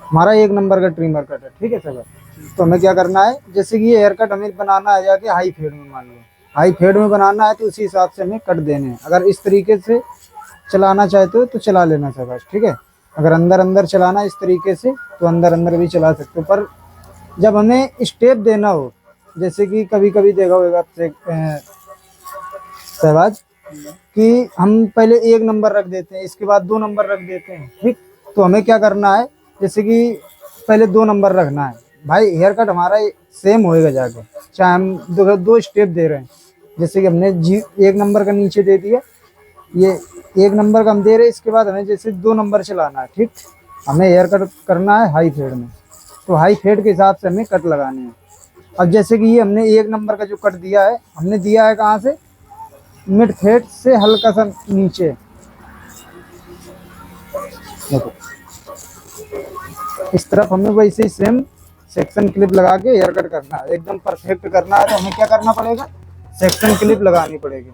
हमारा 1 नंबर का trimmer cut है, ठीक है सर। तो हमें क्या करना है, जैसे कि ये हेयर कट हमें बनाना है जाके हाई फेड में, मान लो हाई फेड में बनाना है तो उसी हिसाब से हमें कट देने हैं। अगर इस तरीके से चलाना चाहते हो तो चला लेना सर बस, ठीक है। अगर अंदर अंदर चलाना है इस तरीके से तो अंदर अंदर भी चला सकते हो, पर जब हमें स्टेप देना हो, जैसे कि कभी कभी देखा होगा सहबाज कि हम पहले 1 नंबर रख देते हैं, इसके बाद 2 नंबर रख देते हैं, ठीक। तो हमें क्या करना है, जैसे कि पहले 2 नंबर रखना है भाई। हेयर कट हमारा सेम होएगा जाके, चाहे हम दो स्टेप दे रहे हैं। जैसे कि हमने 1 नंबर का नीचे दे दिया, ये 1 नंबर का हम दे रहे हैं, इसके बाद हमें जैसे 2 नंबर चलाना है, ठीक। हमें हेयर कट करना है हाई फेड में, तो हाई फेड के हिसाब से हमें कट लगाने हैं। अब जैसे कि ये हमने 1 नंबर का जो कट दिया है, हमने दिया है कहाँ से, मिड फेड से हल्का सा नीचे। देखो इस तरफ हमें वैसे ही सेम सेक्शन क्लिप लगा के हेयर कट करना है, एकदम परफेक्ट करना है। तो हमें क्या करना पड़ेगा, सेक्शन क्लिप लगानी पड़ेगी।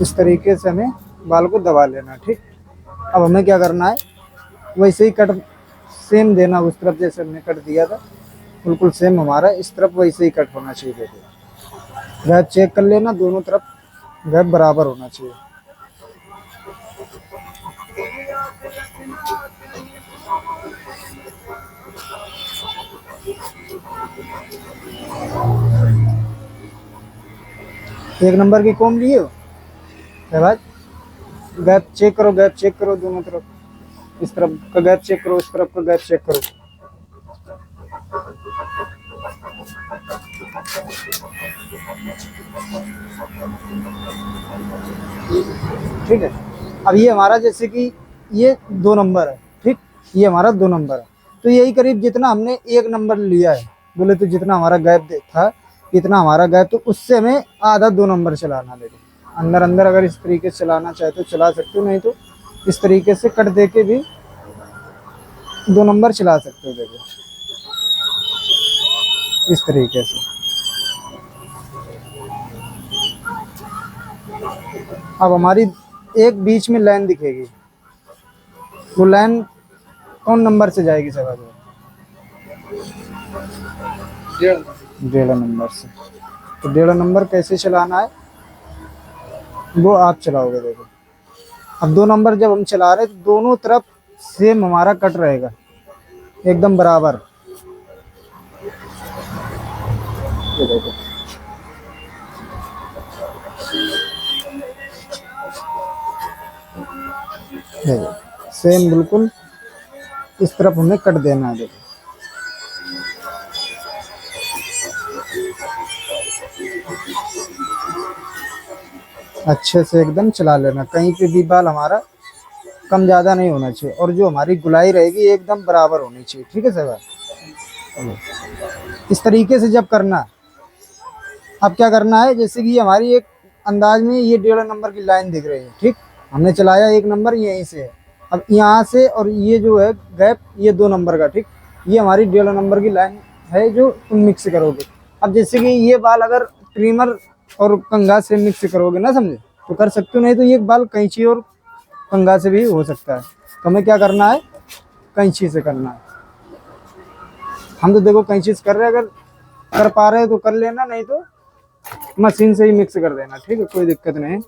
इस तरीके से हमें बाल को दबा लेना, ठीक। अब हमें क्या करना है, वैसे ही कट सेम देना, उस तरफ जैसे हमने कट दिया था बिल्कुल सेम हमारा इस तरफ वैसे ही कट होना चाहिए। देखो गैप चेक कर लेना, दोनों तरफ गैप बराबर होना चाहिए। एक नंबर की कॉम लिए हो भाई, गैप चेक करो, गैप चेक करो दोनों तरफ, इस तरफ का गैप चेक करो, इस तरफ का गैप चेक करो। ठीक है। अब ये हमारा जैसे कि ये 2 नंबर है, ठीक। ये हमारा 2 नंबर है, तो यही करीब जितना हमने 1 नंबर लिया है, बोले तो जितना हमारा गैप था इतना हमारा गैप, तो उससे हमें आधा 2 नंबर चलाना। देखो अंदर अंदर अगर इस तरीके से चलाना चाहे तो चला सकते हो, नहीं तो इस तरीके से कट दे के भी 2 नंबर चला सकते हो। देखो इस तरीके से। अब हमारी एक बीच में लाइन दिखेगी, वो लाइन कौन नंबर से जाएगी सर? 1.5 नंबर से। तो 1.5 नंबर कैसे चलाना है वो आप चलाओगे। देखो अब 2 नंबर जब हम चला रहे तो दोनों तरफ सेम हमारा कट रहेगा, एकदम बराबर। ये देखो सेम बिल्कुल इस तरफ हमें कट देना है। देखो अच्छे से एकदम चला लेना, कहीं पे भी बाल हमारा कम ज़्यादा नहीं होना चाहिए, और जो हमारी गुलाई रहेगी एकदम बराबर होनी चाहिए, ठीक है सर। इस तरीके से जब करना, अब क्या करना है, जैसे कि हमारी एक अंदाज में ये 1.5 नंबर की लाइन दिख रही है, ठीक। हमने चलाया 1 नंबर यहीं से है, अब यहाँ से और ये जो है गैप ये 2 नंबर का, ठीक। ये हमारी 1.5 नंबर की लाइन है जो तुम मिक्स करोगे। अब जैसे कि ये बाल अगर ट्रिमर और कंघा से मिक्स करोगे ना, समझे, तो कर सकते हो, नहीं तो ये बाल कैंची और कंघा से भी हो सकता है। तो हमें क्या करना है, कैंची से करना है। हम तो देखो कैंची से कर रहे हैं, अगर कर पा रहे हैं तो कर लेना, नहीं तो मशीन से ही मिक्स कर देना, ठीक है, कोई दिक्कत नहीं।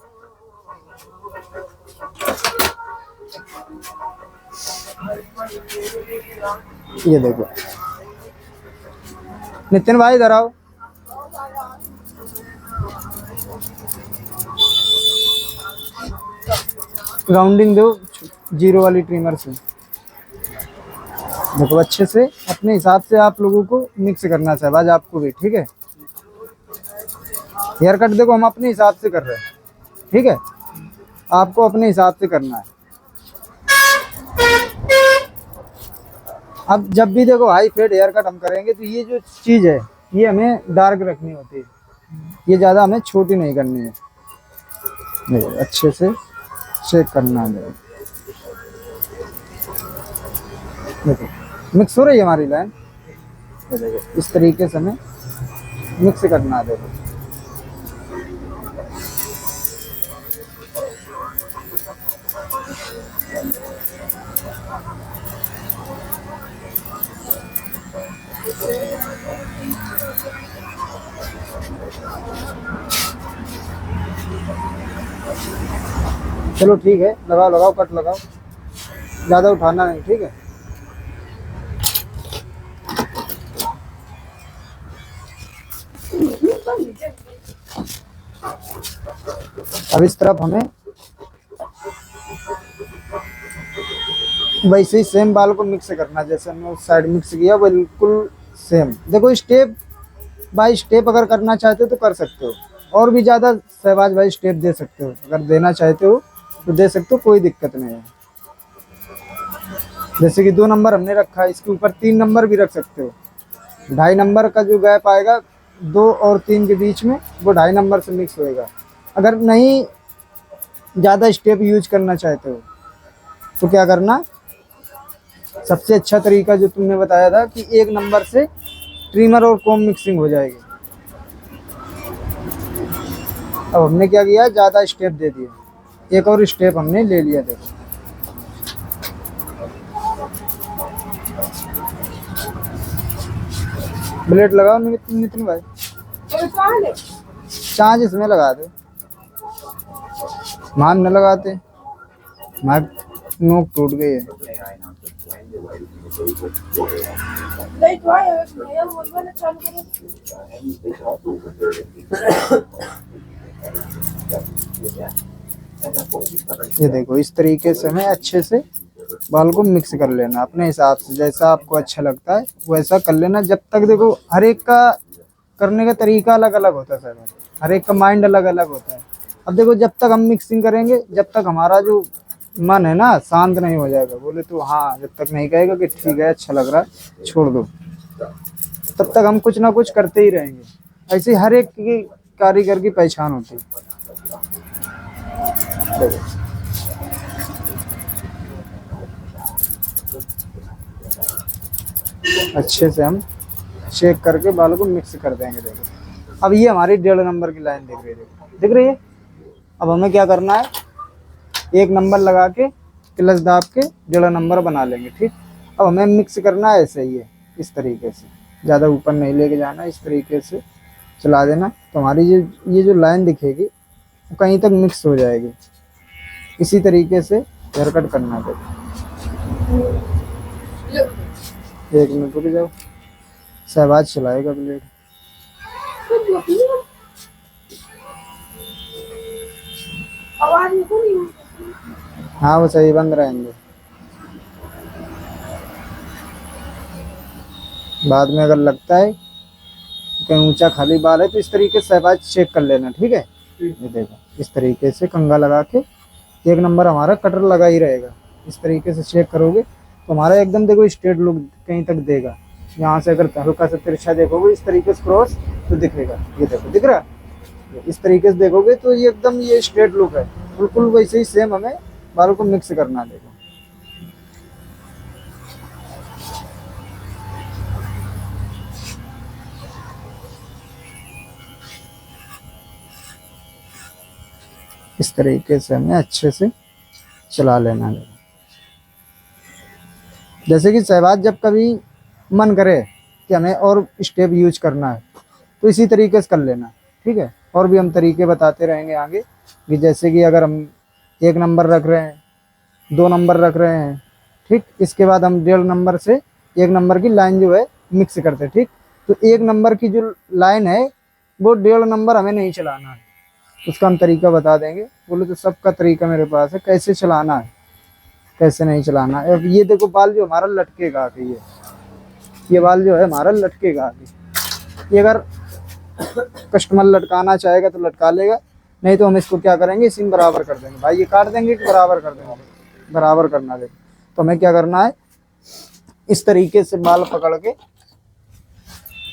ये देखो नितिन भाई इधर आओ। राउंडिंग दो 0 वाली ट्रिमर से। देखो अच्छे से अपने हिसाब से आप लोगों को मिक्स करना है आज आपको भी, ठीक है। हेयर कट देखो हम अपने हिसाब से कर रहे हैं, ठीक है, आपको अपने हिसाब से करना है। अब जब भी देखो हाई फेड हेयर कट हम करेंगे तो ये जो चीज़ है ये हमें डार्क रखनी होती है, ये ज़्यादा हमें छोटी नहीं करनी है। देखो अच्छे से चेक करना है। देखो मिक्स हो रही है हमारी लाइन, ये देखो इस तरीके से हमें मिक्स करना है। देखो चलो ठीक है, लगाओ लगाओ, कट लगाओ, ज़्यादा उठाना नहीं, ठीक है। अब इस तरफ हमें वैसे ही सेम बाल को मिक्स करना, जैसे हमने उस साइड मिक्स किया बिल्कुल सेम। देखो स्टेप बाय स्टेप अगर करना चाहते हो तो कर सकते हो, और भी ज़्यादा शहबाज भाई स्टेप दे सकते हो, अगर देना चाहते हो तो दे सकते हो, कोई दिक्कत नहीं है। जैसे कि 2 नंबर हमने रखा है, इसके ऊपर 3 नंबर भी रख सकते हो। 2.5 नंबर का जो गैप आएगा 2 और 3 के बीच में, वो 2.5 नंबर से मिक्स होएगा। अगर नहीं ज़्यादा स्टेप यूज करना चाहते हो तो क्या करना, सबसे अच्छा तरीका जो तुमने बताया था कि 1 नंबर से ट्रिमर और कॉम्ब मिक्सिंग हो जाएगी। अब हमने क्या किया, ज़्यादा स्टेप दे दिए, एक और स्टेप हमने ले लिया। देखो ब्लेड लगाओ नितिन भाई, चार्ज इसमें लगा दो, मान न लगाते, मार नोक टूट गई है। ये देखो इस तरीके से हमें अच्छे से बाल को मिक्स कर लेना, अपने हिसाब से जैसा आपको अच्छा लगता है वैसा कर लेना। जब तक देखो हर एक का करने का तरीका अलग अलग होता है सर, हर एक का माइंड अलग अलग होता है। अब देखो जब तक हम मिक्सिंग करेंगे, जब तक हमारा जो मन है ना शांत नहीं हो जाएगा, बोले तो हाँ, जब तक नहीं कहेगा कि ठीक है अच्छा लग रहा है छोड़ दो, तब तक हम कुछ ना कुछ करते ही रहेंगे। ऐसे हर एक की कारीगर की पहचान होती है। अच्छे से हम चेक करके बालों को मिक्स कर देंगे। देखो अब ये हमारी 1.5 नंबर की लाइन दिख रही है, दिख रही है। अब हमें क्या करना है, 1 नंबर लगा के क्लच दाब के 1.5 नंबर बना लेंगे, ठीक। अब हमें मिक्स करना है ऐसे ही है, इस तरीके से, ज़्यादा ऊपर नहीं लेके जाना, इस तरीके से चला देना। तो हमारी ये जो लाइन दिखेगी वो कहीं तक मिक्स हो जाएगी। इसी तरीके से हेयर कट करना है। 1 मिनट रुक जाओ, शहबाज चलाएगा ब्लेड। हाँ वो सही बंद रहेंगे, बाद में अगर लगता है कहीं ऊंचा खाली बाल है तो इस तरीके से शहबाज चेक कर लेना, ठीक है। ये देखो इस तरीके से कंघा लगा के 1 नंबर हमारा कटर लगा ही रहेगा। इस तरीके से चेक करोगे तो हमारा एकदम देखो स्ट्रेट लुक कहीं तक देगा। यहाँ से अगर हल्का सा तिरछा देखोगे इस तरीके से क्रॉस तो दिखेगा, ये देखो दिख रहा, इस तरीके से देखोगे तो ये एकदम ये स्ट्रेट लुक है। बिल्कुल वैसे ही सेम हमें बालों को मिक्स करना। देखो इस तरीके से हमें अच्छे से चला लेना है। जैसे कि शहबाज जब कभी मन करे कि हमें और स्टेप यूज करना है तो इसी तरीके से कर लेना, ठीक है। और भी हम तरीके बताते रहेंगे आगे कि जैसे कि अगर हम 1 नंबर रख रहे हैं, 2 नंबर रख रहे हैं, ठीक, इसके बाद हम 1.5 नंबर से 1 नंबर की लाइन जो है मिक्स करते हैं, ठीक। तो 1 नंबर की जो लाइन है वो 1.5 नंबर हमें नहीं चलाना है, उसका हम तरीका बता देंगे। बोले तो सबका तरीका मेरे पास है, कैसे चलाना है कैसे नहीं चलाना है। अब ये देखो बाल जो हमारा लटकेगा आगे, ये बाल जो है हमारा लटकेगा आगे। ये अगर कस्टमर लटकाना चाहेगा तो लटका लेगा, नहीं तो हम इसको क्या करेंगे, इसी में बराबर कर देंगे। भाई ये काट देंगे कि बराबर कर देंगे, बराबर करना। देखो तो हमें क्या करना है, इस तरीके से बाल पकड़ के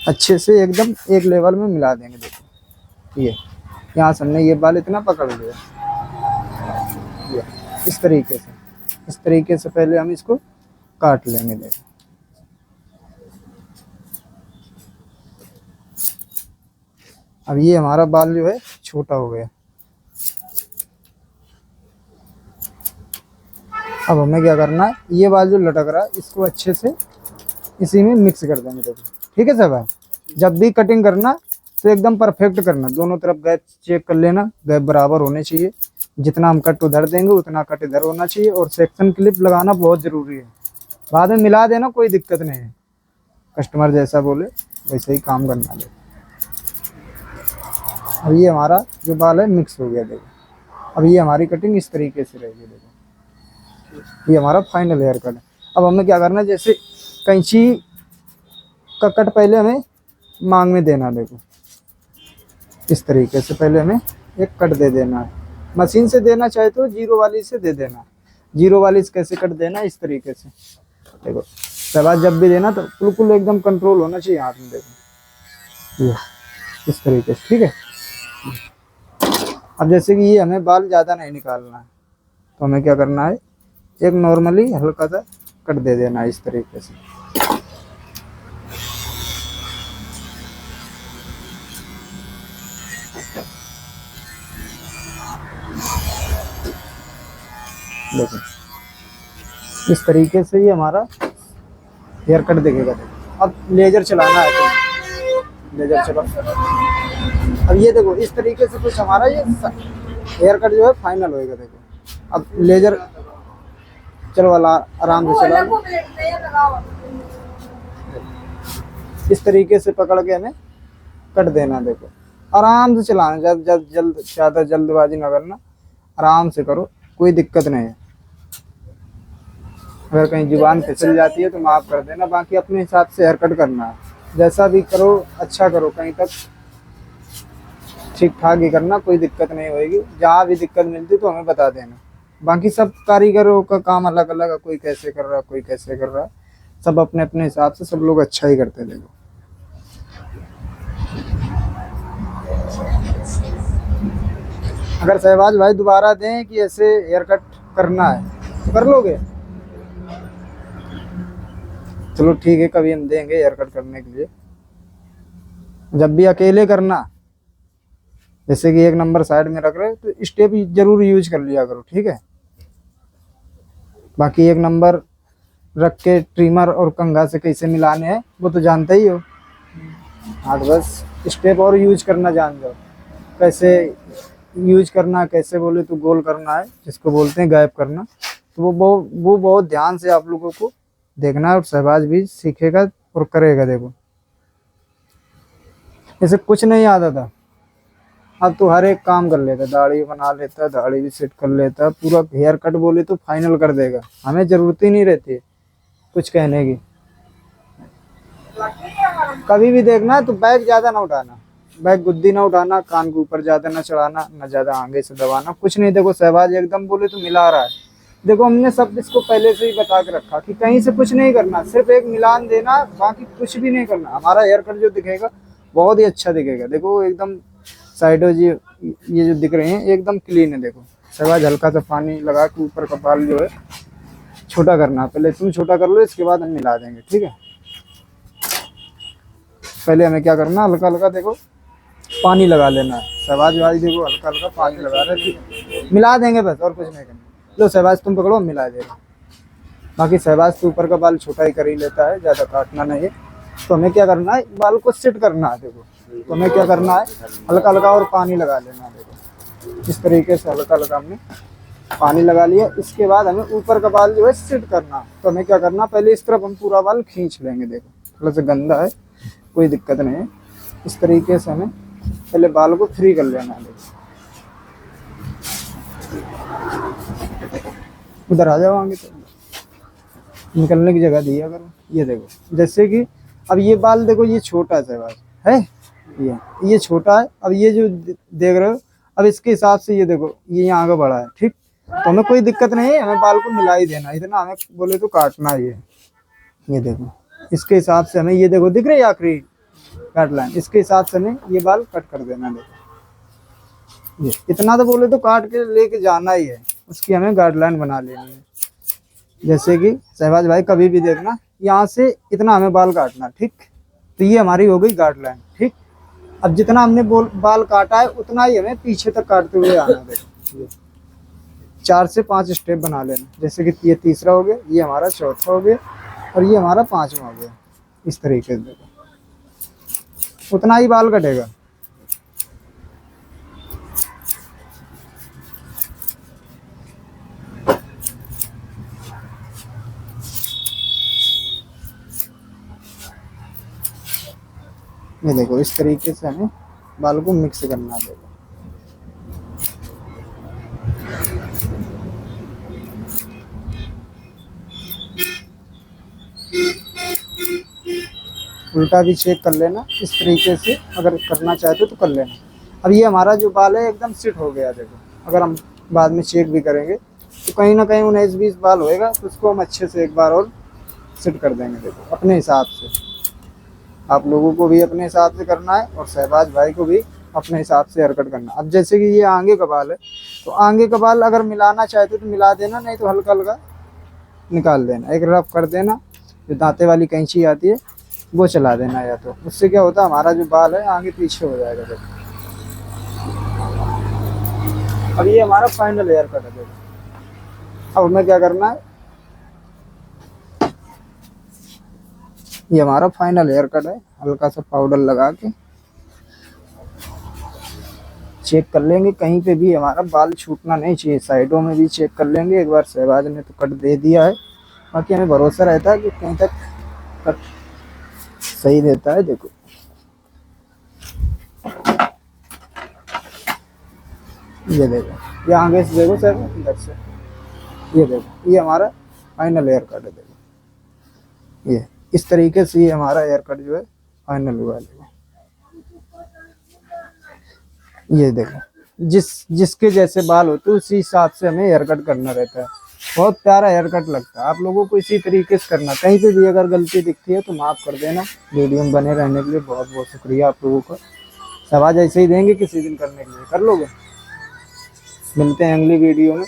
अच्छे से एकदम एक लेवल में मिला देंगे। देखो ये यहाँ से हमने ये बाल इतना पकड़ लिया, ये इस तरीके से पहले हम इसको काट लेंगे। देखो अब ये हमारा बाल जो है छोटा हो गया। अब हमें क्या करना है, ये बाल जो लटक रहा है इसको अच्छे से इसी में मिक्स कर देंगे। देखो ठीक है सब भाई, जब भी कटिंग करना तो एकदम परफेक्ट करना, दोनों तरफ गैप चेक कर लेना, गैप बराबर होने चाहिए। जितना हम कट उधर देंगे उतना कट इधर होना चाहिए। और सेक्शन क्लिप लगाना बहुत ज़रूरी है, बाद में मिला देना कोई दिक्कत नहीं है, कस्टमर जैसा बोले वैसे ही काम करना। देखो अब ये हमारा जो बाल है मिक्स हो गया। देखो अब ये हमारी कटिंग इस तरीके से रहेगी। देखो ये हमारा फाइनल हेयर कट है। अब हमें क्या करना है, जैसे कैंची का कट पहले हमें मांग में देना। देखो इस तरीके से पहले हमें एक कट दे देना है। मशीन से देना चाहे तो जीरो वाली से दे देना। जीरो वाली से कैसे कट देना, इस तरीके से। देखो शहबाज जब भी देना तो बिल्कुल एकदम कंट्रोल होना चाहिए हाथ में। देखो ये इस तरीके से, ठीक है। अब जैसे कि ये हमें बाल ज़्यादा नहीं निकालना है तो हमें क्या करना है, एक नॉर्मली हल्का सा कट दे देना है इस तरीके से। देखो इस तरीके से ये हमारा हेयर कट दिखेगा। देखो अब लेजर चलाना है तो लेजर चलो। अब ये देखो इस तरीके से कुछ हमारा ये हेयर कट जो है फाइनल होएगा। देखो अब लेजर चलो वाला आराम से चला, इस तरीके से पकड़ के हमें कट देना। देखो आराम से चलाना, जब ज़्यादा जल्दबाजी ना करना, आराम से करो, कोई दिक्कत नहीं है। अगर कहीं जुबान फिसल जाती है तो माफ़ कर देना, बाकी अपने हिसाब से हेयर कट करना है। जैसा भी करो अच्छा करो, कहीं तक ठीक ठाक ही करना, कोई दिक्कत नहीं होएगी। जहाँ भी दिक्कत मिलती तो हमें बता देना। बाकी सब कारीगरों का काम अलग अलग है, कोई कैसे कर रहा है कोई कैसे कर रहा है, सब अपने अपने हिसाब से सब लोग अच्छा ही करते हैं। देखो अगर शहबाज भाई दोबारा दें कि ऐसे हेयर कट करना है तो कर लोगे? चलो ठीक है, कभी हम देंगे हेयर कट करने के लिए। जब भी अकेले करना, जैसे कि एक नंबर साइड में रख रहे हो तो स्टेप जरूर यूज कर लिया करो, ठीक है। बाकी एक नंबर रख के ट्रिमर और कंघा से कैसे मिलाने हैं वो तो जानते ही हो। हाँ तो बस स्टेप और यूज करना जान जाओ, कैसे यूज करना, कैसे बोले तो गोल करना है जिसको बोलते हैं गैप करना। तो वो बहुत ध्यान से आप लोगों को देखना है और शहबाज भी सीखेगा और करेगा। देखो ऐसे कुछ नहीं आता था, अब तो हर एक काम कर लेता, दाढ़ी बना लेता, दाढ़ी भी सेट कर लेता, पूरा हेयर कट बोले तो फाइनल कर देगा। हमें ज़रूरत ही नहीं रहती कुछ कहने की। कभी भी देखना तो बैग ज़्यादा ना उठाना, बैग गुद्दी ना उठाना, कान के ऊपर ज़्यादा ना चढ़ाना, ना ज़्यादा आगे से दबाना, कुछ नहीं। देखो शहबाज एकदम बोले तो मिला रहा है। देखो हमने सब इसको पहले से ही बता के रखा कि कहीं से कुछ नहीं करना, सिर्फ एक मिलान देना, बाकी कुछ भी नहीं करना। हमारा हेयर कट जो दिखेगा बहुत ही अच्छा दिखेगा। देखो एकदम साइडों जी ये जो दिख रहे हैं एकदम क्लीन है। देखो शहबाज हल्का सा पानी लगा के ऊपर का बाल जो है छोटा करना, पहले तुम छोटा कर लो, इसके बाद हम मिला देंगे, ठीक है। पहले हमें क्या करना, हल्का हल्का देखो पानी लगा लेना है। शहबाज भाई देखो हल्का हल्का पानी लगा रहे, मिला देंगे बस, और कुछ नहीं करना। लो शहबाज तुम पकड़ो, मिला देगा। बाकी शहबाज तो ऊपर का बाल छोटा ही कर ही लेता है, ज़्यादा काटना नहीं है। तो हमें क्या करना है, बाल को सेट करना है। देखो तो हमें क्या करना है, हल्का हल्का और पानी लगा लेना है। देखो इस तरीके से हल्का हल्का हमने पानी लगा लिया। इसके बाद हमें ऊपर का बाल जो है सेट करना। तो हमें क्या करना, पहले इस तरफ हम पूरा बाल खींच लेंगे। देखो थोड़ा सा गंदा है, कोई दिक्कत नहीं है। इस तरीके से हमें पहले बाल को फ्री कर लेना है। देखो उधर आ जाओ, आगे तो निकलने की जगह दिया करो। ये देखो जैसे कि अब ये बाल देखो ये छोटा सा बाल है, ये छोटा है। अब ये जो देख रहे हो, अब इसके हिसाब से ये देखो ये यहाँ आगे बढ़ा है, ठीक। तो हमें कोई दिक्कत नहीं है, हमें बाल को मिला ही देना, इतना हमें बोले तो काटना ही है। ये देखो इसके हिसाब से हमें, ये देखो दिख रही है आखिरी गाइडलाइन, इसके हिसाब से हमें ये बाल कट कर देना। देखो ये इतना तो बोले तो काट के लेके जाना ही है, उसकी हमें गाइडलाइन बना लेनी है। जैसे कि शहबाज भाई कभी भी देखना, यहाँ से इतना हमें बाल काटना, ठीक। तो ये हमारी हो गई गाइडलाइन, ठीक। अब जितना हमने बाल काटा है उतना ही हमें पीछे तक काटते हुए आना है। देखो 4 से 5 स्टेप बना लेना। जैसे कि ये तीसरा हो गया, ये हमारा चौथा हो गया और ये हमारा 5वां हो गया। इस तरीके से देखो उतना ही बाल कटेगा। ये देखो इस तरीके से हमें बाल को मिक्स करना है। उल्टा भी चेक कर लेना इस तरीके से, अगर करना चाहते हो तो कर लेना। अब ये हमारा जो बाल है एकदम सेट हो गया। देखो अगर हम बाद में चेक भी करेंगे तो कहीं ना कहीं 19-20 बाल होएगा, तो उसको हम अच्छे से एक बार और सेट कर देंगे। देखो अपने हिसाब से, आप लोगों को भी अपने हिसाब से करना है और शहबाज भाई को भी अपने हिसाब से हेयर कट करना। अब जैसे कि ये आगे का बाल है, तो आगे का बाल अगर मिलाना चाहते हो तो मिला देना, नहीं तो हल्का हल्का निकाल देना, एक रफ कर देना। जो दांते वाली कैंची आती है वो चला देना, या तो उससे क्या होता है हमारा जो बाल है आगे पीछे हो जाएगा। देखो अब ये हमारा फाइनल हेयर कट है। देखो अब हमें क्या करना है, ये हमारा फाइनल हेयर कट है। हल्का सा पाउडर लगा के चेक कर लेंगे, कहीं पे भी हमारा बाल छूटना नहीं चाहिए। साइडों में भी चेक कर लेंगे। एक बार शहबाज ने तो कट दे दिया है, बाकी हमें भरोसा रहता है कि कहीं तक कट सही देता है। देखो ये देखो, ये आगे से देखो सर, इधर से ये देखो, ये हमारा फाइनल हेयर कट है। देखो ये इस तरीके से ये हमारा हेयर कट जो है फाइनल हुआ। देखो ये देखो, जिसके जैसे बाल होते हैं उसी हिसाब से हमें हेयर कट करना रहता है। बहुत प्यारा हेयर कट लगता है। आप लोगों को इसी तरीके से करना। कहीं पे भी अगर गलती दिखती है तो माफ कर देना। वीडियो में बने रहने के लिए बहुत बहुत शुक्रिया आप लोगों का। शहबाज ऐसे ही देंगे किसी दिन करने के लिए, कर लोगे। मिलते हैं अगली वीडियो में।